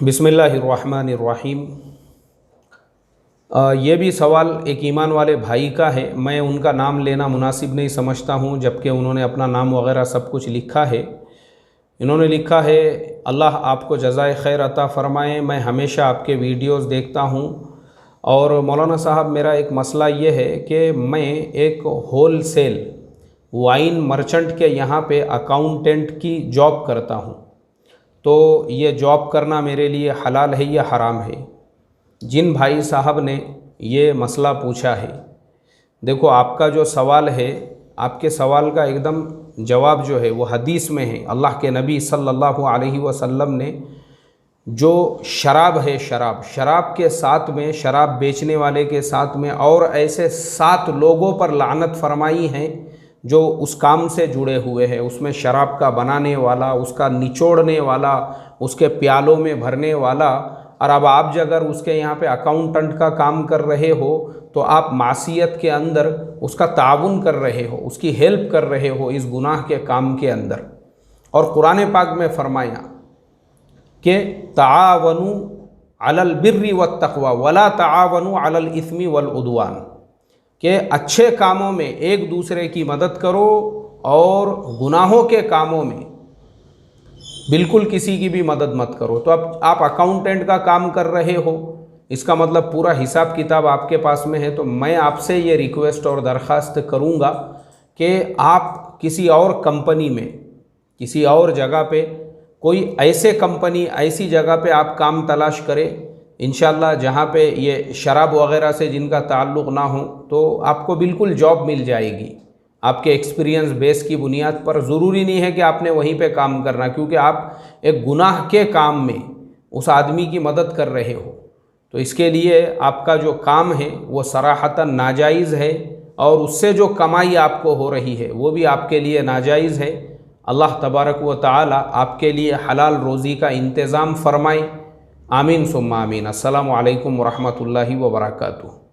बिस्मिल्लाहिर्रहमानिर्रहीम। ये भी सवाल एक ईमान वाले भाई का है। मैं उनका नाम लेना मुनासिब नहीं समझता हूँ, जबकि उन्होंने अपना नाम वगैरह सब कुछ लिखा है। इन्होंने लिखा है, अल्लाह आपको जज़ाए खैर अता फ़रमाए। मैं हमेशा आपके वीडियोस देखता हूँ और मौलाना साहब, मेरा एक मसला ये है कि मैं एक होल सेल वाइन मर्चेंट के यहाँ पे अकाउंटेंट की जॉब करता हूँ। तो ये जॉब करना मेरे लिए हलाल है या हराम है? जिन भाई साहब ने ये मसला पूछा है, देखो आपका जो सवाल है, आपके सवाल का एकदम जवाब जो है वो हदीस में है। अल्लाह के नबी सल्लल्लाहु अलैहि वसल्लम ने जो शराब है, शराब के साथ में, शराब बेचने वाले के साथ में और ऐसे 7 लोगों पर लानत फरमाई हैं जो उस काम से जुड़े हुए हैं। उसमें शराब का बनाने वाला, उसका निचोड़ने वाला, उसके प्यालों में भरने वाला। और अब आप अगर उसके यहाँ पे अकाउंटेंट का काम कर रहे हो तो आप मासियत के अंदर उसका ताउन कर रहे हो, उसकी हेल्प कर रहे हो इस गुनाह के काम के अंदर। और कुरान पाक में फरमाया कि तावनु अलल बिर्रि वत तक़वा वला तावनु अलल इस्मी वल उद्वान, कि अच्छे कामों में एक दूसरे की मदद करो और गुनाहों के कामों में बिल्कुल किसी की भी मदद मत करो। तो अब आप अकाउंटेंट का काम कर रहे हो, इसका मतलब पूरा हिसाब किताब आपके पास में है। तो मैं आपसे ये रिक्वेस्ट और दरख्वास्त करूँगा कि आप किसी और कंपनी में, किसी और जगह पे, कोई ऐसे कंपनी, ऐसी जगह पे आप काम तलाश करें इंशाअल्लाह, जहाँ पे ये शराब वगैरह से जिनका ताल्लुक़ ना हो, तो आपको बिल्कुल जॉब मिल जाएगी आपके एक्सपीरियंस बेस की बुनियाद पर। ज़रूरी नहीं है कि आपने वहीं पे काम करना, क्योंकि आप एक गुनाह के काम में उस आदमी की मदद कर रहे हो। तो इसके लिए आपका जो काम है वो सराहतन नाजायज़ है, और उससे जो कमाई आपको हो रही है वो भी आपके लिए नाजायज़ है। अल्लाह तबारक व तआला आपके लिए हलाल रोज़ी का इंतज़ाम फ़रमाए। आमीन सुम्मा आमीन। अस्सलामु अलैकुम व रहमतुल्लाहि व बरकातुहू।